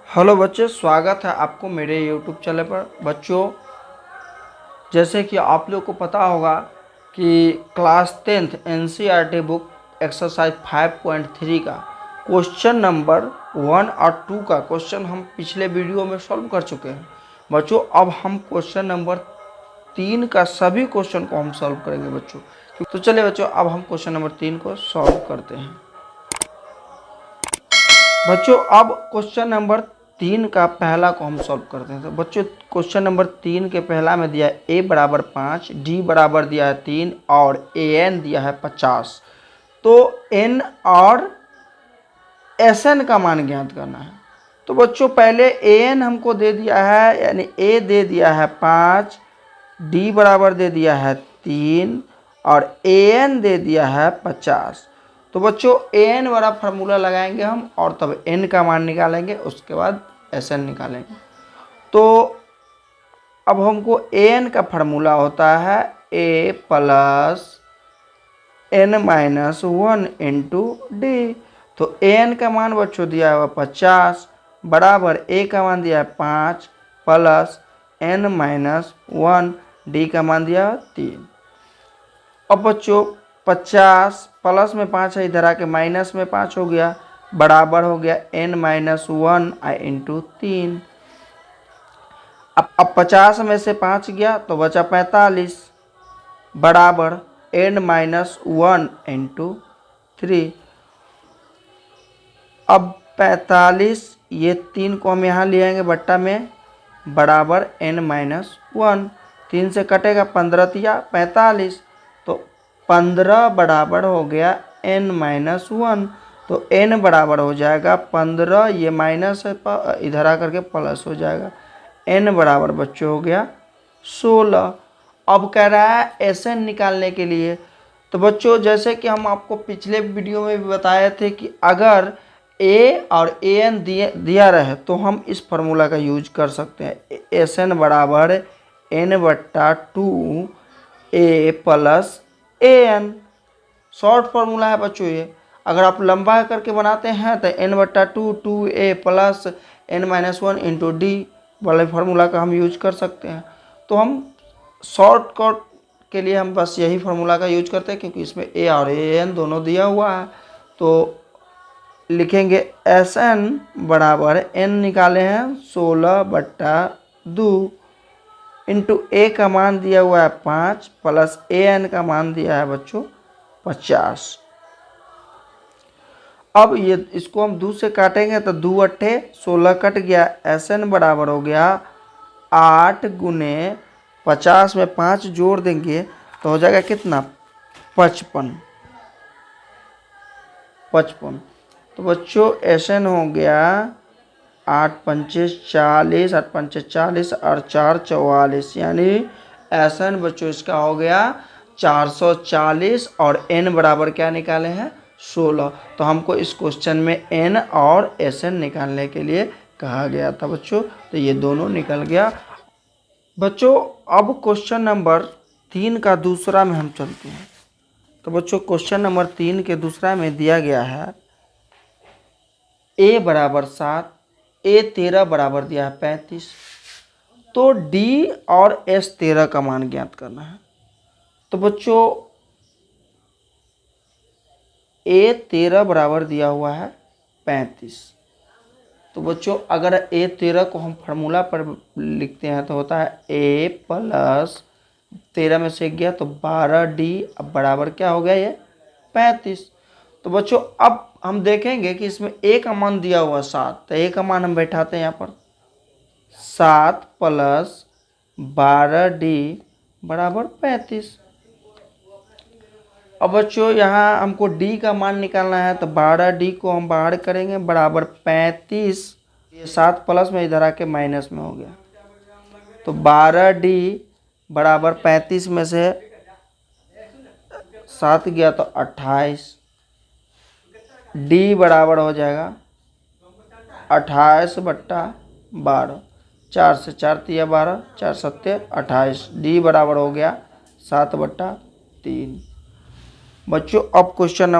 Hello बच्चे, स्वागत है आपको मेरे यूट्यूब चैनल पर। बच्चों, जैसे कि आप लोग को पता होगा कि class 10th NCERT book exercise 5.3 का क्वेश्चन नंबर 1 और 2 का क्वेश्चन हम पिछले वीडियो में सॉल्व कर चुके हैं। बच्चों, अब हम क्वेश्चन नंबर 3 का सभी क्वेश्चन को हम सॉल्व करेंगे बच्चों। तो चलिए बच्चों, अब हम क्वेश्चन नंबर 3 को सॉल्व करते हैं। बच्चों, अब क्वेश्चन नंबर 3 का पहला को हम सॉल्व करते हैं। तो बच्चों, क्वेश्चन नंबर 3 के पहला में दिया है a बराबर 5, d बराबर दिया है 3 और an दिया है 50। तो n और sn का मान ज्ञात करना है। तो बच्चों, पहले an हमको दे दिया है, यानी a दे दिया है 5, d बराबर दे दिया है 3 और an दे दिया है 50। तो बच्चों, an वाला फार्मूला लगाएंगे हम और तब n का मान निकालेंगे, उसके बाद sn निकालेंगे। तो अब हमको an का फार्मूला होता है a plus n minus 1 into D. तो an का मान बच्चों दिया हुआ 50 बराबर a का मान दिया है 5 प्लस n माइनस 1, डी का मान दिया है 3। अब बच्चों, 50 प्लस में 5 है, इधर आके माइनस में 5 हो गया, बराबर हो गया n माइनस 1 इंटू 3। अब 50 में से 5 गया तो बचा 45 बराबर n माइनस 1 इंटू 3। अब 45, ये 3 को हम यहाँ ले आएंगे बट्टा में, बराबर n माइनस 1। 3 से कटेगा 15 तिया 45, तो 15 बराबर हो गया n माइनस 1। तो n बराबर हो जाएगा 15, ये माइनस है इधर आकर के प्लस हो जाएगा, n बराबर बच्चों हो गया 16। अब कह रहा है Sn निकालने के लिए। तो बच्चों, जैसे कि हम आपको पिछले वीडियो में भी बताए थे कि अगर a और an दिया रहे तो हम इस फार्मूला का यूज कर सकते हैं। Sn बराबर n बट्टा 2 a plus an। Short formula है बच्चों ये। अगर आप लंबा करके बनाते हैं तो n बट्टा 2a plus n minus 1 into D वाले फार्मूला का हम यूज कर सकते हैं। तो हम शॉर्टकट के लिए हम बस यही फार्मूला का यूज करते हैं, क्योंकि इसमें a और an दोनों दिया हुआ है। तो लिखेंगे Sn बराबर n निकाले हैं 16 बट्टा 2 इंटू a का मान दिया हुआ है 5 प्लस an का मान दिया है बच्चों 50। अब ये इसको हम 2 से काटेंगे तो 2 अट्ठे 16 कट गया। Sn बराबर हो गया 8 गुने 50 में 5 जोड़ देंगे तो हो जाएगा कितना, 55। तो बच्चों, Sn हो गया 8 पंचे 40, 8 पंचे 40 और 4 44, यानी Sn बच्चों इसका हो गया 440 और n बराबर क्या निकाले हैं 16। तो हमको इस क्वेश्चन में n और Sn निकालने के लिए कहा गया था बच्चों। तो ये दोनों निकल गया। बच्चों, अब क्वेश्चन नंबर 3 का दूसरा में हम चलते हैं। तो बच्चों, क्वेश्चन नंबर 3 के दूसरा में दिया गया है a बराबर 7, a 13 बराबर दिया है 35। तो d और s 13 का मान ज्ञात करना है। तो बच्चों, a 13 बराबर दिया हुआ है 35। तो बच्चों, अगर a 13 को हम फार्मूला पर लिखते हैं तो होता है a प्लस 13 में से गया तो 12d, अब बराबर क्या हो गया ये 35। तो बच्चों, अब हम देखेंगे कि इसमें a का मान दिया हुआ 7, तो a का मान हम बैठाते हैं यहाँ पर 7 प्लस 12d बराबर 35। अब बच्चों, यहाँ हमको d का मान निकालना है, तो 12d को हम बाहर करेंगे बराबर 35। ये 7 प्लस में इधर आके माइनस में हो गया, तो 12d बराबर 35 में से 7 गया तो 28, d बराबर हो जाएगा 28 बट्टा 12, 4 से 4 तिया 12, 4 सत्ते 28, d बराबर हो गया 7 बट्टा 3। बच्चों अब क्वेश्चन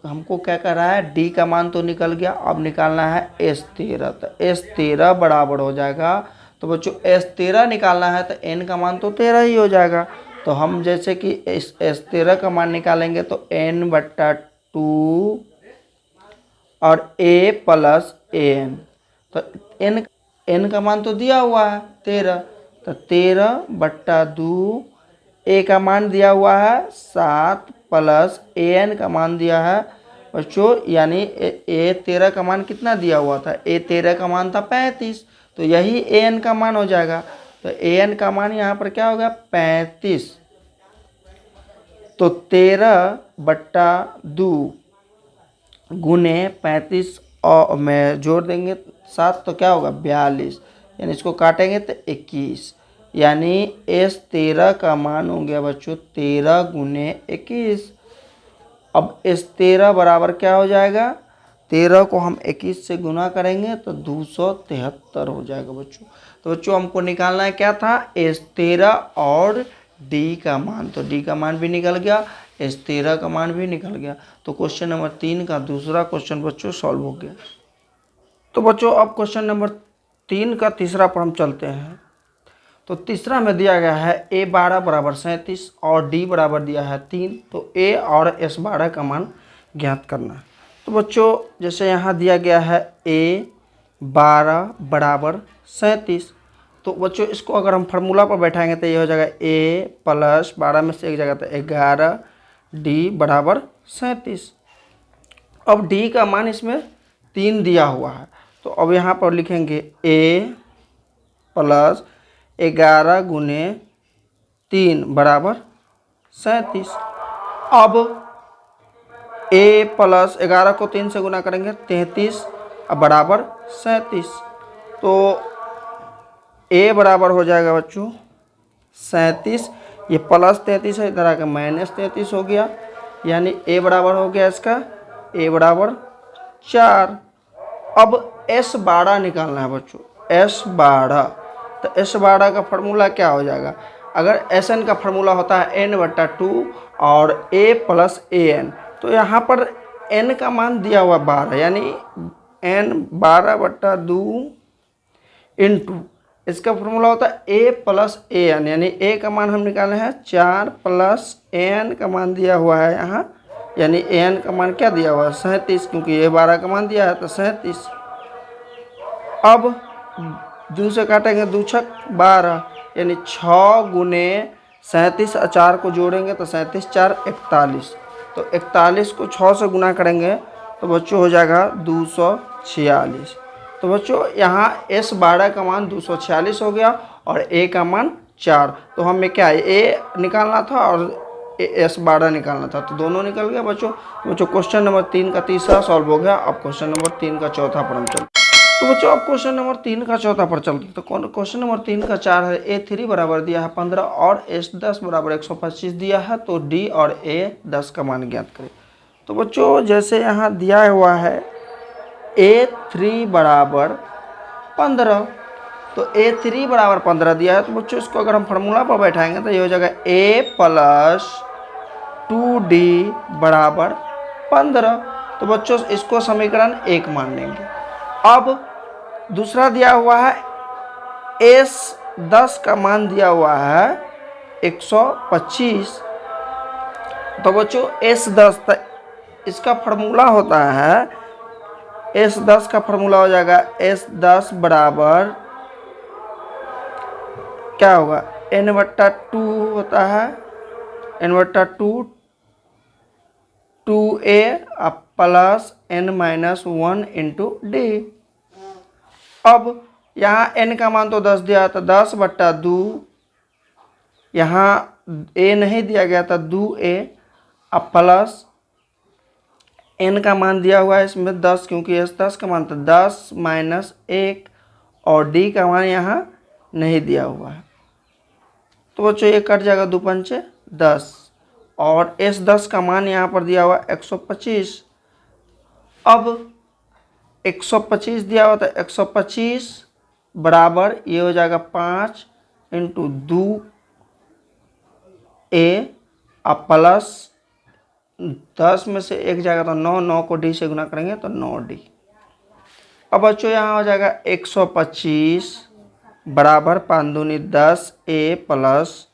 हमको क्या कर रहा है, डी का मान तो निकल गया, अब निकालना है S13। तो S13 बराबर हो जाएगा, तो बच्चों S13 निकालना है तो n का मान तो 13 ही हो जाएगा। तो हम जैसे कि S13 का मान निकालेंगे तो n/2 और a प्लस an। तो n का मान तो दिया हुआ है 13, तो 13/2, a का मान दिया हुआ है 7 प्लस an का मान दिया है बच्चों, यानी a 13 का मान कितना दिया हुआ था, a 13 का मान था 35, तो यही an का मान हो जाएगा। तो an का मान यहाँ पर क्या होगा 35, तो 13/2 गुने 35 और में जोड़ देंगे 7 तो क्या होगा 42, यानी इसको काटेंगे तो 21, यानी S13 का मान हो गया बच्चों 13 गुने 21। अब S13 बराबर क्या हो जाएगा, 13 को हम 21 से गुना करेंगे तो 273 हो जाएगा बच्चों। तो बच्चों हमको निकालना है क्या था, S13 और D का मान, तो D का मान भी निकल गया, S13 का मान भी निकल गया। तो क्वेश्चन नंबर 3 का दूसरा क्वेश्चन बच्चों सॉल्व हो गया। तो बच्चों अब क्वेश्चन नंबर 3 का तीसरा पर हम चलते हैं। तो तीसरा में दिया गया है A12 बराबर 37 और D बराबर दिया है 3, तो A और S12 का मान ज्ञात करना है। तो बच्चों जैसे यहाँ दिया गया है A12 बराबर 37, तो बच्चों इसको अगर हम फार्मूला पर बैठाएंगे तो ये हो जाएगा A प्लस 12 में से एक जगह तो 11 D बराबर 37। अब D का मान इसमें 3 दिया हुआ है, तो अब यहाँ पर लिखेंगे A प्लस 11 गुने 3 बराबर 37। अब A प्लस 11 को 3 से गुना करेंगे 33 बराबर 37, तो A बराबर हो जाएगा बच्चों 37, ये प्लस 33 है, इधर आकर माइनस 33 हो गया, यानी A बराबर हो गया इसका A बराबर 4। अब S12 निकालना है बच्चों, S12, तो S12 का फार्मूला क्या हो जाएगा, अगर Sn का फार्मूला होता है n/2 और A प्लस an, तो यहाँ पर n का मान दिया हुआ 12, यानी n 12/2 इंटू इसका फार्मूला होता है A प्लस an, यानी A का मान हम निकाले हैं 4 प्लस an का मान दिया हुआ है यहाँ, यानी an का मान क्या दिया हुआ है 37, क्योंकि A 12 का मान दिया है तो 37। अब 2 से काटेंगे 2 छक 12, यानी 6 गुने 37 और 4 को जोड़ेंगे तो 37 4 41, तो 41 को 6 से गुना करेंगे तो बच्चों हो जाएगा 246। तो बच्चों यहाँ S12 का मान 246 हो गया और A का मान 4, तो हमें क्या है A निकालना था और S12 निकालना था, तो दोनों निकल गया बच्चों। क्वेश्चन नंबर 3 का तीसरा सॉल्व हो गया। अब क्वेश्चन नंबर 3 का चौथा पर हम चलते। तो बच्चों अब क्वेश्चन नंबर 3 का चौथा पर चलते हैं। तो क्वेश्चन नंबर 3 का 4 है, A3 बराबर दिया है 15 और S10 बराबर 125 दिया है, तो D और A10 का मान ज्ञात करें। तो बच्चों जैसे यहाँ दिया हुआ है A3 बराबर 15, तो A3 बराबर 15 दिया है, तो बच्चों इसको अगर हम फार्मूला पर बैठाएंगे तो ये हो जाएगा A प्लस 2D बराबर 15, तो बच्चों इसको समीकरण 1 मान लेंगे। अब दूसरा दिया हुआ है S10 का मान दिया हुआ है 125, तो बच्चों S10 इसका फार्मूला होता है, S10 का फार्मूला हो जाएगा S10 बराबर क्या होगा n/2 होता है, n/2 2A plus n-1 into D। अब यहाँ n का मान तो 10 दिया था, 10/2, यहाँ A नहीं दिया गया था 2A प्लस n का मान दिया हुआ है इसमें 10, क्योंकि S10 का मान था 10 माइनस 1 और D का मान यहाँ नहीं दिया हुआ है, तो बच्चों ये कट जाएगा 2 पंचे 10 और S10 का मान यहाँ पर दिया हुआ 125। अब 125 दिया हुआ था, 125 बराबर ये हो जाएगा 5 इंटू 2A प्लस 10 में से 1 जाएगा तो 9, 9 को डी से गुना करेंगे तो 9D। अब बच्चों यहाँ हो जाएगा 125 बराबर 5 दूनी 10A प्लस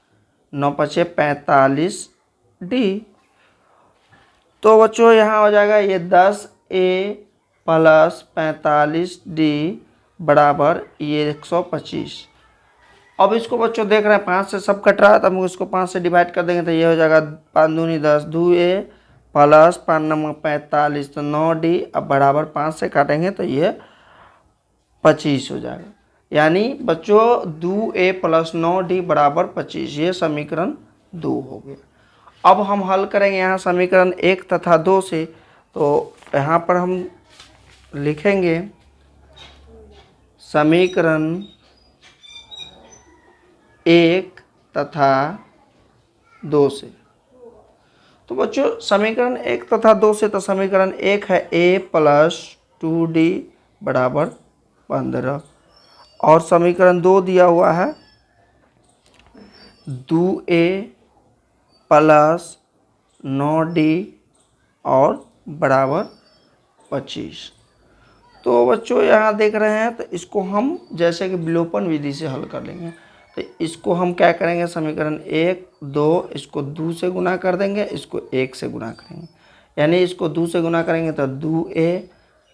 9 पचे 45D। तो बच्चों यहाँ हो जाएगा ये 10A प्लस 45D बराबर ये 125। अब इसको बच्चों देख रहे हैं 5 से सब कट रहा है, तो हम इसको 5 से डिवाइड कर देंगे तो ये हो जाएगा 5 दूनी 10 2A प्लस 5 नंबर 45 तो 9D। अब बराबर 5 से काटेंगे तो ये 25 हो जाएगा। यानी बच्चों 2A प्लस 9D बराबर 25, ये समीकरण 2 हो गया। अब हम हल करेंगे यहाँ समीकरण 1 तथा 2 से। तो यहाँ पर हम लिखेंगे समीकरण 1 तथा 2 से। तो बच्चों समीकरण 1 तथा 2 से, तो समीकरण 1 है A प्लस 2D बराबर 15 और समीकरण 2 दिया हुआ है 2A प्लस 9D और बराबर 25। तो बच्चों यहाँ देख रहे हैं, तो इसको हम जैसे कि विलोपन विधि से हल कर लेंगे। तो इसको हम क्या करेंगे, समीकरण 1 2 इसको 2 से गुना कर देंगे, इसको 1 से गुना करेंगे। यानी इसको 2 से गुना करेंगे तो 2A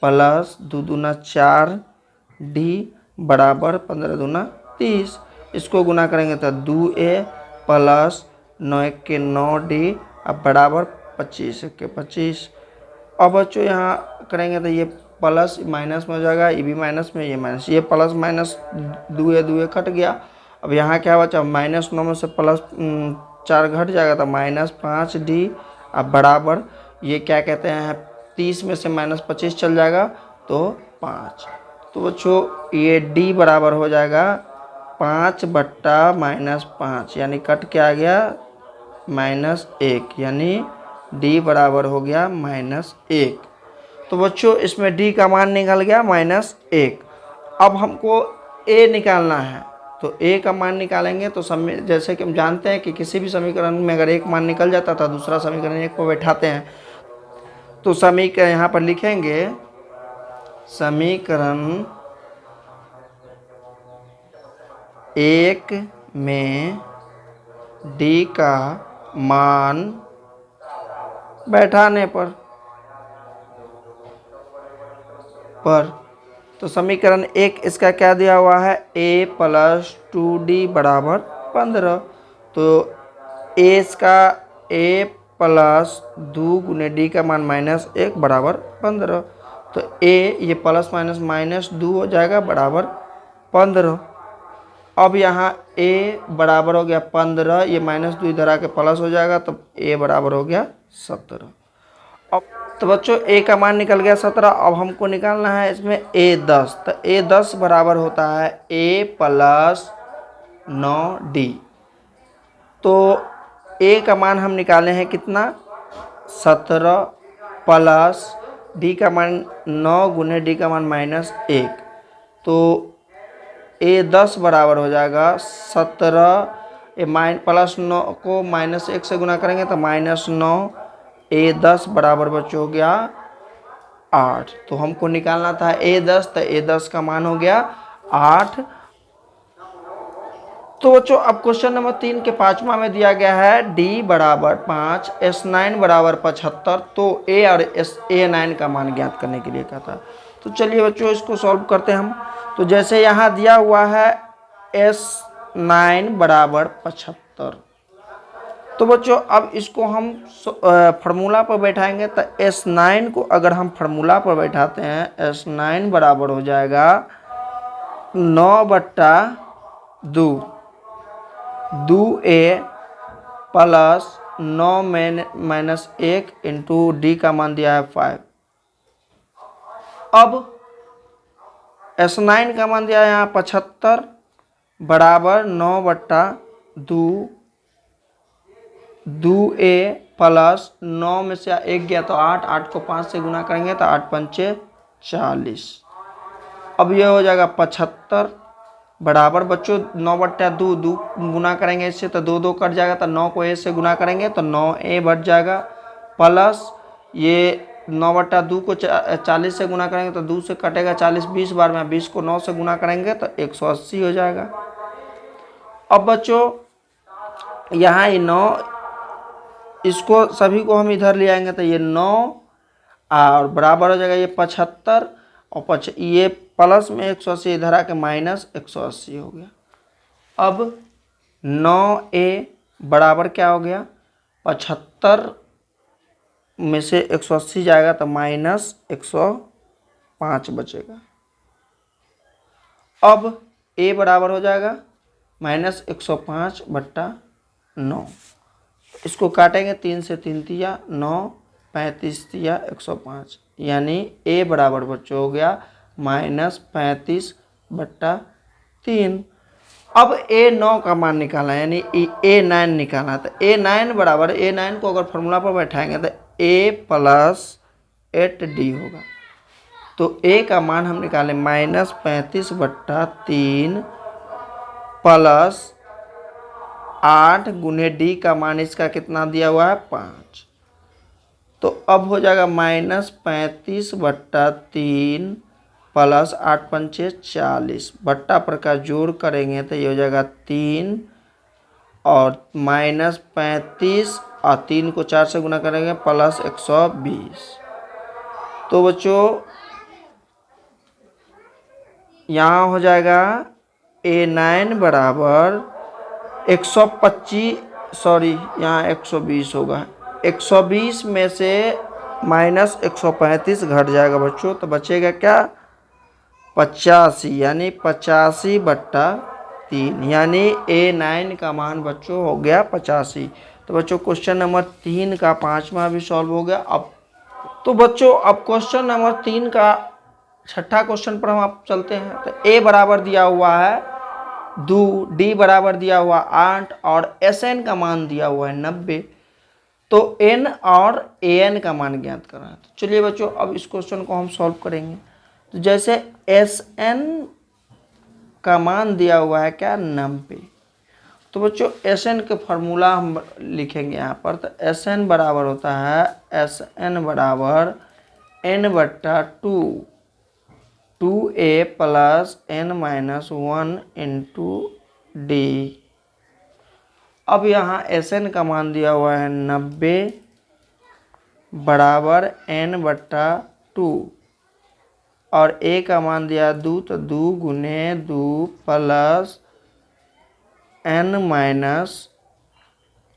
प्लस 2 दूना 4D बराबर 15 दूना 30। इसको गुना करेंगे तो 2A प्लस 9 1 के 9D अब बराबर 25 1 के 25। अब बच्चों यहाँ करेंगे तो ये प्लस माइनस में हो जाएगा, ये भी माइनस में, ये माइनस, ये plus minus 2A 2A cut गया। अब यहाँ क्या बचा, माइनस 9 में से प्लस 4 घट जाएगा तो माइनस 5D अब बराबर ये क्या कहते हैं 30 में से माइनस 25 चल जाएगा तो 5। तो बच्चों ये D बराबर हो जाएगा 5 बट्टा माइनस 5, यानी कट के आ गया -1, यानी D बराबर हो गया -1। तो बच्चों इसमें D का मान निकल गया -1। अब हमको A निकालना है, तो A का मान निकालेंगे तो जैसे कि हम जानते हैं कि किसी भी समीकरण में अगर एक मान निकल जाता था दूसरा समीकरण एक को बैठाते हैं। तो समीकरण यहाँ पर लिखेंगे समीकरण 1 में D का मान बैठाने पर तो समीकरण 1 इसका क्या दिया हुआ है A प्लस 2D बराबर 15। तो A इसका A प्लस 2 गुने D का मान -1 बराबर 15। तो A ये प्लस माइनस -2 हो जाएगा बराबर 15। अब यहाँ A बराबर हो गया 15, ये -2 इधर आके प्लस हो जाएगा तो A बराबर हो गया 17। अब तो बच्चों A का मान निकल गया 17। अब हमको निकालना है इसमें A 10। तो A 10 बराबर होता है A प्लस 9D। तो A का मान हम निकाले हैं कितना 17 प्लस D का मान 9 गुने D का मान -1। तो A 10 बराबर हो जाएगा 17, प्लस 9 को -1 से गुना करेंगे तो -9। A 10 बराबर बच्चों हो गया 8। तो हमको निकालना था A 10, तो A 10 का मान हो गया 8। तो बच्चों अब क्वेश्चन नंबर 3 के 5वां में दिया गया है D बराबर 5 S9 बराबर 75। तो A और A9 का मान ज्ञात करने के लिए कहता है। तो चलिए बच्चों इसको सॉल्व करते हैं हम। तो जैसे यहाँ दिया हुआ है S9 बराबर 75। तो बच्चों अब इसको हम फार्मूला पर बैठाएंगे। तो S9 को अगर हम फार्मूला पर बैठाते हैं S9 बराबर हो जाएगा 9/2 2A प्लस 9 में -1 इंटू D का मान दिया है 5। अब S9 का मान दिया है यहाँ 75 बराबर 9/2 2A प्लस 9 में से 1 गया तो 8, 8 को 5 से गुना करेंगे तो 8 पंचे 40। अब ये हो जाएगा 75 बराबर बच्चों 9/2 गुना करेंगे इससे तो 2 2 कट जाएगा तो 9 को A से गुना करेंगे तो 9A बढ़ जाएगा प्लस ये 9/2 को 40 से गुना करेंगे तो 2 से कटेगा 40 20 बार में, 20 को 9 से गुना करेंगे तो 180 हो जाएगा। अब बच्चों यहाँ ये 9, इसको सभी को हम इधर ले आएंगे तो ये 9 और बराबर हो जाएगा ये 75 और ये प्लस में 180 इधर आके माइनस 180 हो गया। अब 9a बराबर क्या हो गया, 75 में से 180 जाएगा तो माइनस 105 बचेगा। अब a बराबर हो जाएगा माइनस 105/9। इसको काटेंगे 3 से 3 तिया 9, 35 तिया 105, यानी a बराबर बच्चों हो गया माइनस 35/3। अब a9 का मान निकालना है, यानी a9 निकालना, तो a9 बराबर, a9 को अगर फॉर्मूला पर बैठाएंगे तो a + 8d होगा। तो a का मान हम निकालें माइनस 35/3 प्लस 8 गुने d का मान इसका कितना दिया हुआ है 5। तो अब हो जाएगा माइनस 35/3 प्लस 8 पंचे 40, बट्टा पर का जोड़ करेंगे तो ये हो जाएगा 3 और माइनस 35 और 3 को 4 से गुना करेंगे प्लस 120। तो बच्चों यहाँ हो जाएगा a9 बराबर 125, सॉरी यहाँ 120 होगा, 120 में से माइनस 135 घट जाएगा बच्चों, तो बचेगा क्या 85, यानी 85/3, यानी a9 का मान बच्चों हो गया 85। तो बच्चों क्वेश्चन नंबर 3 का 5वां भी सॉल्व हो गया। अब तो बच्चों अब क्वेश्चन नंबर 3 का छठा क्वेश्चन पर हम आप चलते हैं। तो a बराबर दिया हुआ है 2, d बराबर दिया हुआ 8 और sn का मान दिया हुआ है 90। तो n और an का मान ज्ञात करना है। तो चलिए बच्चों अब इस क्वेश्चन को हम सॉल्व करेंगे। तो जैसे sn का मान दिया हुआ है क्या 90, तो बच्चों sn के फार्मूला हम लिखेंगे यहाँ पर। तो sn बराबर होता है sn बराबर n/2, 2a + n-1 × d। अब यहाँ sn का मान दिया हुआ है 90 बराबर n/2 और a का मान दिया 2, तो 2 गुने 2 प्लस n-1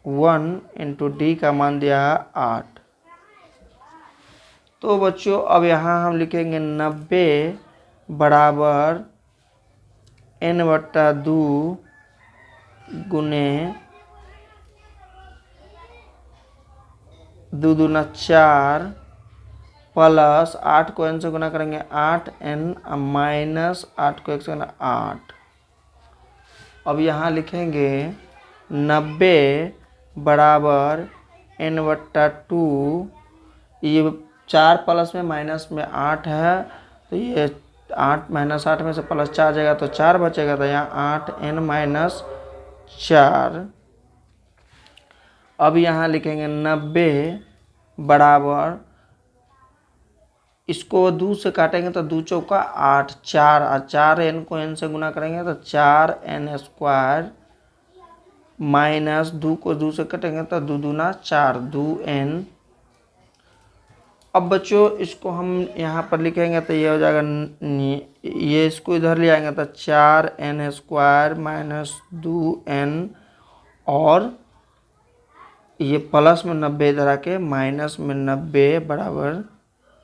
× d का मान दिया है 8। तो बच्चों अब यहाँ हम लिखेंगे 90 बराबर n/2 गुने 2 दूना 4 प्लस 8 को n से गुना करेंगे 8n माइनस 8 को 1 से गुना 8। अब यहाँ लिखेंगे 90 बराबर n/2, ये 4 प्लस में माइनस में 8 है, तो ये 8 माइनस 8 में से प्लस 4 जाएगा तो 4 बचेगा, तो यहाँ 8n-4। अब यहाँ लिखेंगे 90 बराबर, इसको 2 से काटेंगे तो 2 चौका 8, 4 और 4n को n से गुना करेंगे तो 4n² माइनस 2 को 2 से कटेंगे तो 2 दूना 4, 2n। अब बच्चों इसको हम यहाँ पर लिखेंगे तो ये हो जाएगा, ये इसको इधर ले आएंगे तो 4n² माइनस 2n और ये प्लस में 90 इधर आके माइनस में 90 बराबर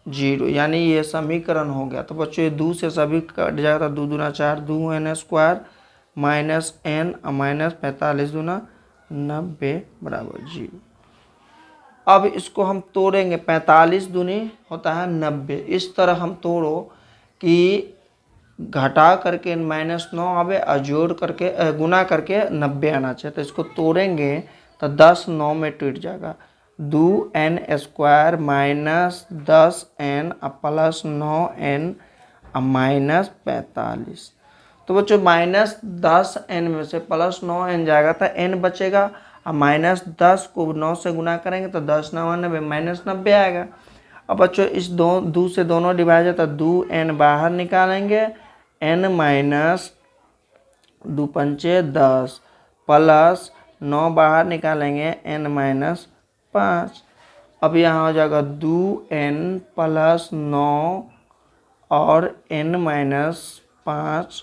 0, यानी ये समीकरण हो गया। तो बच्चों ये 2 से सभी कट जाएगा तो 2 दूना 4, 2n² माइनस n माइनस 45 दूना 90 बराबर 0। अब इसको हम तोड़ेंगे, 45 दूनी होता है 90, इस तरह हम तोड़ो कि घटा करके -9 आवे और जोड़ करके गुना करके 90 आना चाहिए। तो इसको तोड़ेंगे तो 10 9 में टूट जाएगा, 2n² minus 10n plus 9n minus 45। तो बच्चों -10n में से प्लस 9n जाएगा तो n बचेगा अब -10 को 9 से गुना करेंगे तो 10 9 90 -90 आएगा। अब बच्चों इस दो से दोनों डिवाइड है तो 2n बाहर निकालेंगे, n माइनस 2 पंचे 10 प्लस 9 बाहर निकालेंगे, n माइनस 5। अब यहाँ हो जाएगा 2n प्लस 9 और n माइनस 5।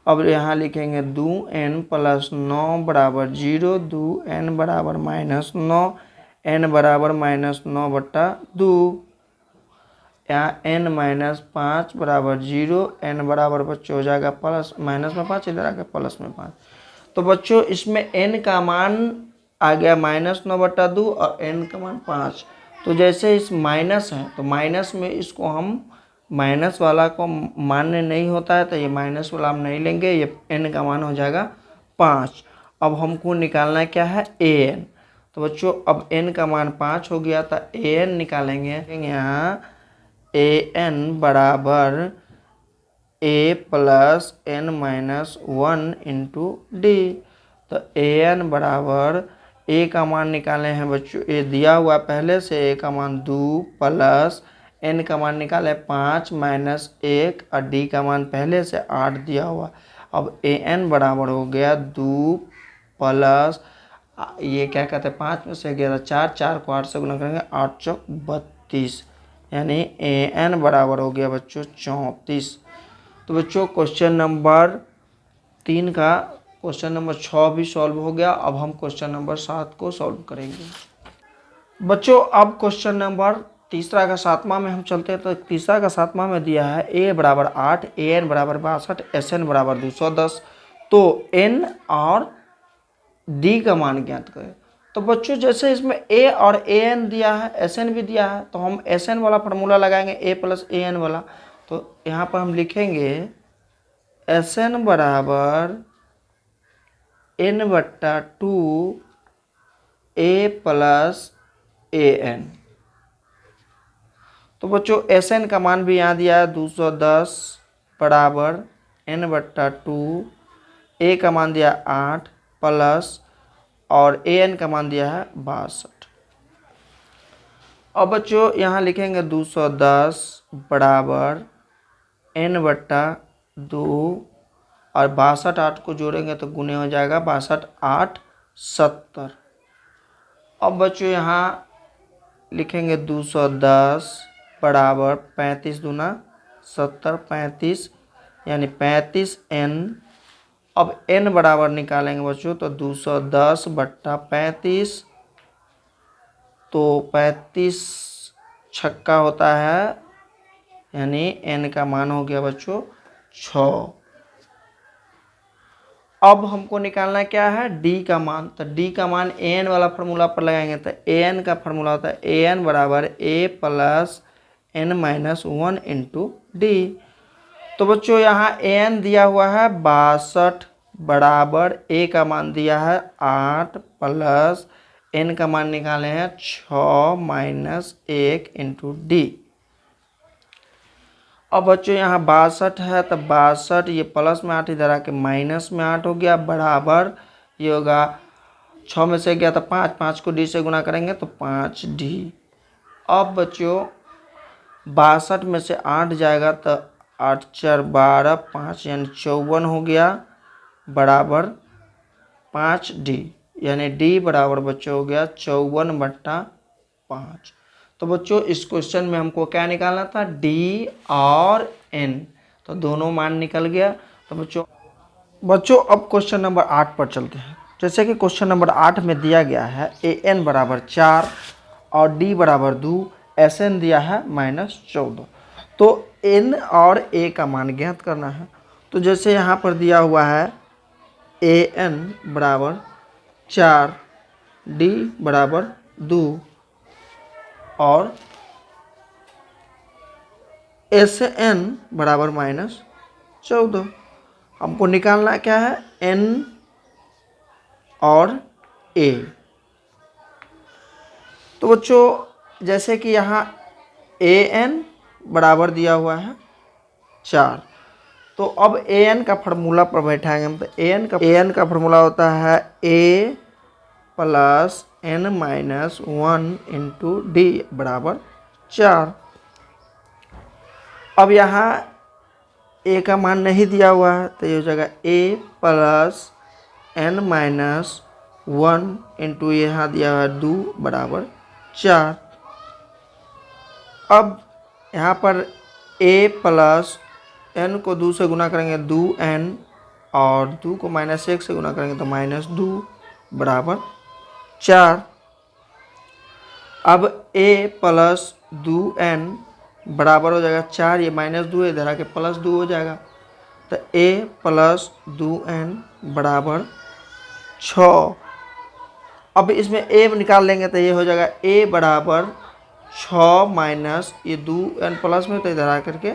अब यहाँ लिखेंगे 2n प्लस 9 बराबर 0, 2n बराबर -9, n बराबर -9/2। यहाँ n माइनस 5 बराबर 0, n बराबर बच्चों हो जाएगा प्लस माइनस में 5, इधर आ गया प्लस में 5। तो बच्चों इसमें n का मान आ गया -9/2 और n का मान 5। तो जैसे इस माइनस है तो माइनस में इसको हम माइनस वाला को मान्य नहीं होता है तो ये माइनस वाला हम नहीं लेंगे, ये n का मान हो जाएगा 5। अब हमको निकालना है क्या है an। तो बच्चों अब n का मान 5 हो गया तो an निकालेंगे। यहाँ an बराबर a plus n minus 1 into D. तो an बराबर a का मान निकाले हैं बच्चों, a दिया हुआ पहले से, a का मान 2 प्लस n का मान निकाले 5 माइनस 1 और d का मान पहले से 8 दिया हुआ। अब an बराबर हो गया 2 प्लस ये क्या कहते हैं 5 में से गया 4, 4 को 8 से गुना करेंगे 8 चौक 32, यानी an बराबर हो गया बच्चों 34। तो बच्चों क्वेश्चन नंबर 3 का क्वेश्चन नंबर 6 भी सॉल्व हो गया। अब हम क्वेश्चन नंबर 7 को सॉल्व करेंगे। बच्चों अब क्वेश्चन नंबर तीसरा का 7वां में हम चलते हैं। तो तीसरा का 7वां में दिया है a बराबर 8, an बराबर 62, sn बराबर 210। तो n और d का मान ज्ञात करें। तो बच्चों जैसे इसमें a और an दिया है, sn भी दिया है, तो हम sn वाला फार्मूला लगाएंगे a प्लस an वाला। तो यहाँ पर हम लिखेंगे sn बराबर n/2 a प्लस an। तो बच्चों sn का मान भी यहाँ दिया है 210 बराबर n/2, a का मान दिया 8 प्लस और an का मान दिया है 62। अब बच्चों यहाँ लिखेंगे 210 बराबर n/2 और 62 8 को जोड़ेंगे तो गुने हो जाएगा 62 8 70। अब बच्चों यहाँ लिखेंगे 210 बराबर 35 दूना 70 35, यानी 35n। अब n बराबर निकालेंगे बच्चों तो 210/35, तो 35 छक्का होता है, यानी n का मान हो गया बच्चों 6। अब हमको निकालना क्या है d का मान। तो d का मान an वाला फार्मूला पर लगाएंगे तो an का फार्मूला होता है an बराबर a plus n minus 1 into D. तो बच्चों यहाँ an दिया हुआ है 62 बराबर a का मान दिया है 8 प्लस n का मान निकाले हैं 6 माइनस 1 इंटू डी। अब बच्चों यहाँ 62 है तो 62 ये प्लस में 8 इधर आके माइनस में 8 हो गया बराबर ये होगा 6 में से गया तो 5, 5 को डी से गुना करेंगे तो 5d। अब बच्चों 62 में से 8 जाएगा तो 8 4 12 5 यानी 54 हो गया बराबर 5d, यानी d बराबर बच्चों हो गया 54/5। तो बच्चों इस क्वेश्चन में हमको क्या निकालना था d और n, तो दोनों मान निकल गया। तो बच्चों अब क्वेश्चन नंबर 8 पर चलते हैं। जैसे कि क्वेश्चन नंबर 8 में दिया गया है an बराबर 4 और d बराबर 2, sn दिया है -14। तो n और a का मान ज्ञात करना है। तो जैसे यहाँ पर दिया हुआ है an बराबर 4, d बराबर 2 और sn बराबर -14। हमको निकालना क्या है n और a। तो बच्चों जैसे कि यहाँ an बराबर दिया हुआ है 4, तो अब an का फार्मूला पर बैठाएंगे हम। तो an का फार्मूला होता है a plus n minus 1 into D बराबर 4। अब यहाँ a का मान नहीं दिया हुआ है तो ये हो जाएगा a plus n minus 1 into यहाँ दिया हुआ है 2 बराबर 4। अब यहाँ पर a प्लस n को 2 से गुना करेंगे 2n और 2 को माइनस 1 से गुना करेंगे तो माइनस 2 बराबर 4। अब a प्लस 2n बराबर हो जाएगा 4, ये माइनस 2 है, इधर आके प्लस 2 हो जाएगा तो a प्लस 2n बराबर 6। अब इसमें a निकाल लेंगे तो ये हो जाएगा a बराबर 6 माइनस ये 2n प्लस में तो इधर आकर के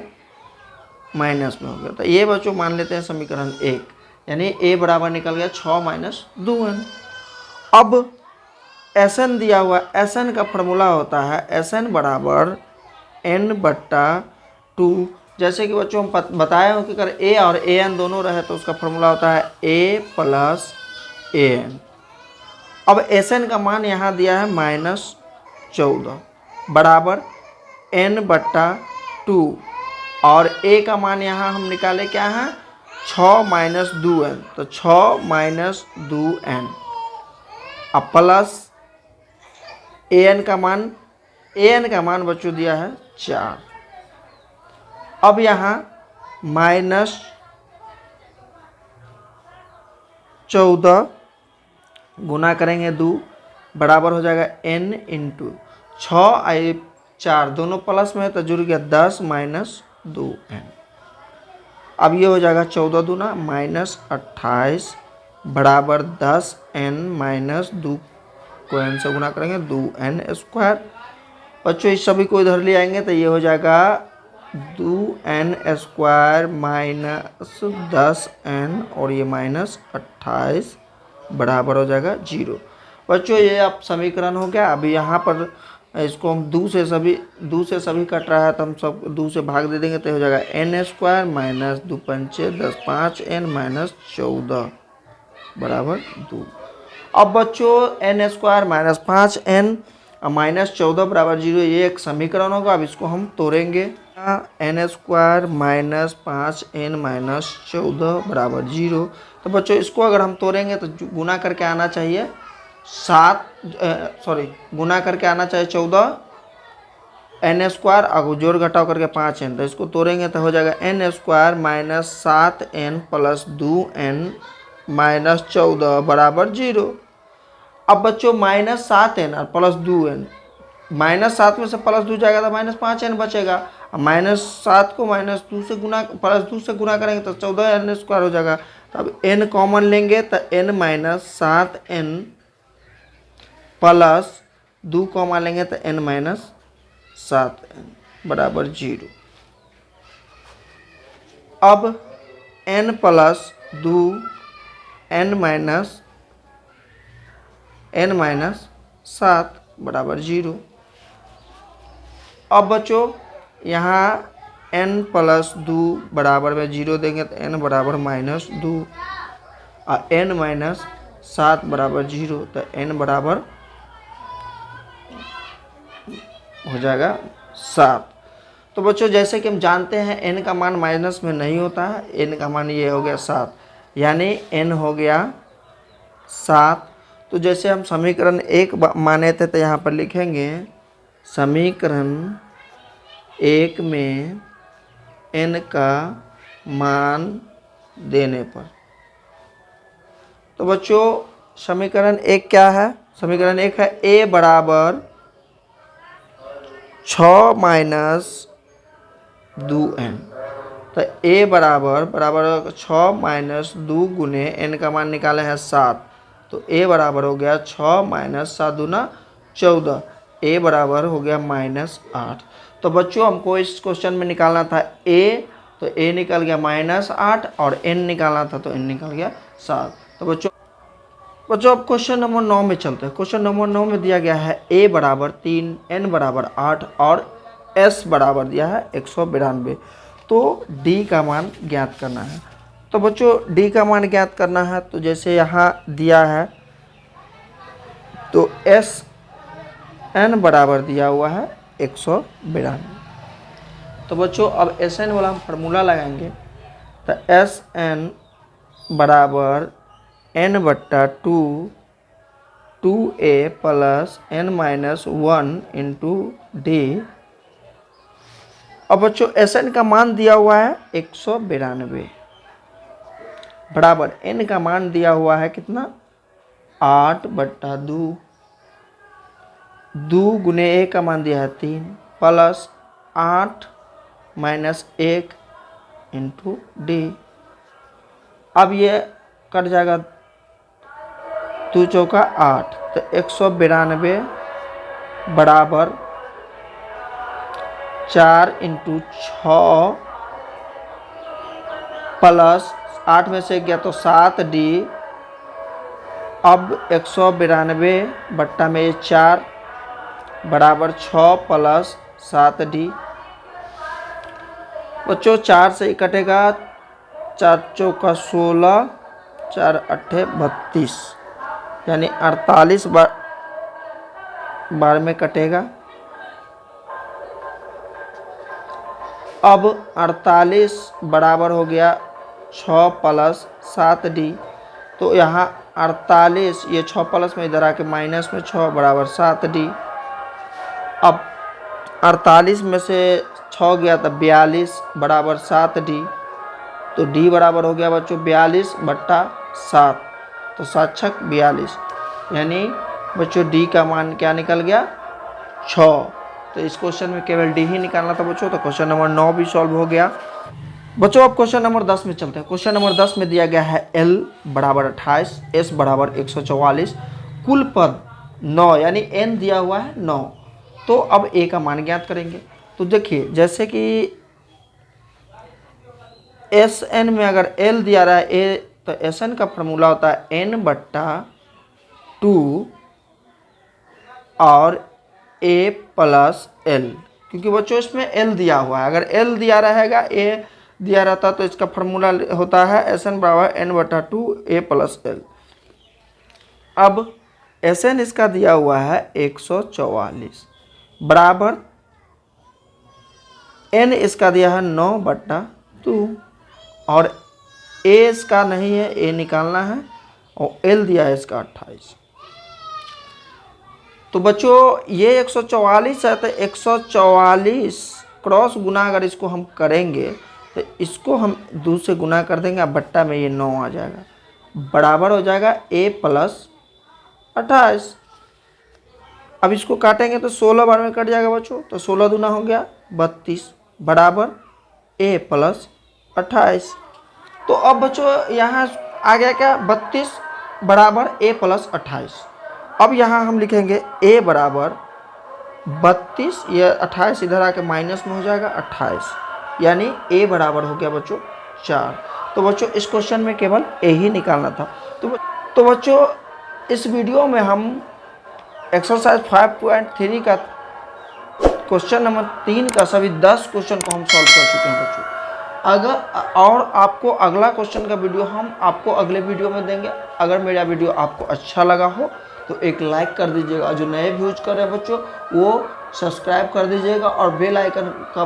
माइनस में हो गया। तो ये बच्चों मान लेते हैं समीकरण 1, यानी a बराबर निकल गया 6 माइनस 2n। अब Sn दिया हुआ, Sn का फॉर्मूला होता है Sn बराबर n बट्टा 2। जैसे कि बच्चों हम बताए हो कि अगर a और an दोनों रहे तो उसका फॉर्मूला होता है a प्लस an। अब Sn का मान यहाँ दिया है माइनस 14 बराबर n बट्टा 2 और a का मान यहाँ हम निकाले क्या है 6 माइनस 2n, तो 6 माइनस 2n अब प्लस an का मान बच्चों दिया है 4। अब यहाँ माइनस 14 गुना करेंगे 2 बराबर हो जाएगा n इंटू 6 आई 4 दोनों प्लस में है तो जुड़ गया 10 माइनस 2n। अब ये हो जाएगा 14 दूना माइनस 28 बराबर 10n माइनस 2 को n से गुना करेंगे 2n स्क्वायर। बच्चों इस सभी को इधर ले आएंगे तो ये हो जाएगा 2n स्क्वायर माइनस 10n और ये माइनस 28 बराबर हो जाएगा 0। बच्चों ये अब समीकरण हो गया। अभी यहाँ पर इसको हम 2 से सभी कट रहा है तो हम सब 2 से भाग दे देंगे तो हो जाएगा n स्क्वायर माइनस 2 पंचे 10 5n माइनस 14 बराबर 2। अब बच्चों n square minus 5n minus 14 बराबर 0 ये एक समीकरण होगा। अब इसको हम तोड़ेंगे। n square minus 5n minus 14 बराबर 0। तो बच्चों इसको अगर हम तोड़ेंगे तो गुना करके आना चाहिए गुना करके आना चाहिए 14 n स्क्वायर और जोड़ घटाव करके 5n। तो इसको तोड़ेंगे तो हो जाएगा n square minus 7n plus 2n minus 14 बराबर 0। अब बच्चों माइनस 7n और प्लस 2n, माइनस 7 में से प्लस 2 जाएगा तो माइनस 5n बचेगा। अब माइनस 7 को माइनस 2 से गुना प्लस 2 से गुना करेंगे तो 14n स्क्वायर हो जाएगा। तो अब n कॉमन लेंगे तो n minus 7n plus 2 common लेंगे तो n माइनस 7n बराबर 0। अब n प्लस 2 n माइनस 7 बराबर 0। अब बच्चों यहाँ n प्लस 2 बराबर में 0 देंगे तो n बराबर माइनस 2 और n माइनस 7 बराबर 0 तो n बराबर हो जाएगा 7। तो बच्चों जैसे कि हम जानते हैं n का मान माइनस में नहीं होता है, n का मान ये हो गया 7, यानी n हो गया 7। तो जैसे हम समीकरण 1 माने थे तो यहाँ पर लिखेंगे समीकरण 1 में n का मान देने पर। तो बच्चों समीकरण 1 क्या है? समीकरण 1 है a बराबर 6 माइनस 2n। तो a बराबर 6 माइनस 2 गुने n का मान निकाले हैं 7, तो a बराबर हो गया 6 माइनस 7 दूना 14, a बराबर हो गया माइनस 8। तो बच्चों हमको इस क्वेश्चन में निकालना था a, तो a निकल गया माइनस 8 और n निकालना था तो n निकल गया 7। तो बच्चों अब क्वेश्चन नंबर 9 में चलते हैं। क्वेश्चन नंबर 9 में दिया गया है a बराबर 3, n बराबर 8 और s बराबर दिया है 192। तो d का मान ज्ञात करना है। तो बच्चों d का मान ज्ञात करना है तो जैसे यहाँ दिया है तो एस एन बराबर दिया हुआ है 192। तो बच्चों अब एस एन वाला हम फार्मूला लगाएंगे। तो एस एन बराबर एन बट्टा two a plus n minus 1 into d. अब बच्चों एस एन का मान दिया हुआ है 192 बराबर एन का मान दिया हुआ है कितना 8/2। 2 गुने ए का मान दिया है 3 प्लस 8 माइनस 1 इंटू डी। अब ये कट जाएगा 2 चौका 8। तो 192 बराबर 4 इंटू 6 प्लस 8 में से गया तो 7D। अब 192 बट्टा में 4 बराबर 6 प्लस 7D। बच्चों 4 से कटेगा 4 चौका 16 4 अट्ठे 32 यानी 48 बार में कटेगा। अब 48 बराबर हो गया 6 प्लस 7D। तो यहाँ 48 ये 6 प्लस में इधर आके माइनस में 6 बराबर 7D। अब 48 में से 6 गया तो 42 बराबर 7D। तो D बराबर हो गया बच्चों 42/7। तो 7 छक 42 यानी बच्चों D का मान क्या निकल गया 6। तो इस क्वेश्चन में केवल D ही निकालना था बच्चों। तो क्वेश्चन नंबर 9 भी सॉल्व हो गया। बच्चों अब क्वेश्चन नंबर 10 में चलते हैं। क्वेश्चन नंबर 10 में दिया गया है L बराबर 28 S बराबर 144 कुल पद 9 यानी N दिया हुआ है 9। तो अब A का मान ज्ञात करेंगे। तो देखिए जैसे कि SN में अगर L दिया रहा है A तो SN का फॉर्मूला होता है N/2 और A प्लस L, क्योंकि बच्चों इसमें L दिया हुआ है। अगर L दिया रहेगा A दिया रहता तो इसका फॉर्मूला होता है SN बराबर N/2 A प्लस L। अब SN इसका दिया हुआ है 144 बराबर N इसका दिया है 9/2 और A इसका नहीं है A निकालना है और L दिया है इसका 28। तो बच्चों ये 144 है तो 144 क्रॉस गुना अगर इसको हम करेंगे तो इसको हम 2 से गुना कर देंगे। अब बट्टा में ये 9 आ जाएगा बराबर हो जाएगा A प्लस 28। अब इसको काटेंगे तो 16 बार में कट जाएगा बच्चों। तो 16 दूना हो गया 32 बराबर A प्लस 28। तो अब बच्चों यहाँ आ गया क्या 32 बराबर A प्लस 28। अब यहाँ हम लिखेंगे A बराबर 32 ये 28 इधर आके माइनस में हो जाएगा 28 यानी A बराबर हो गया बच्चों 4। तो बच्चों इस क्वेश्चन में केवल A ही निकालना था। तो बच्चों इस वीडियो में हम एक्सरसाइज 5.3 का क्वेश्चन नंबर 3 का सभी 10 क्वेश्चन को हम सॉल्व कर चुके हैं बच्चों। अगर और आपको अगला क्वेश्चन का वीडियो हम आपको अगले वीडियो में देंगे। अगर मेरा वीडियो आपको अच्छा लगा हो तो एक लाइक कर दीजिएगा। जो नए व्यूज कर रहे हैं बच्चों वो सब्सक्राइब कर दीजिएगा और बेल आइकन का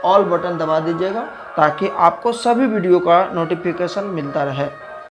ऑल बटन दबा दीजिएगा ताकि आपको सभी वीडियो का नोटिफिकेशन मिलता रहे।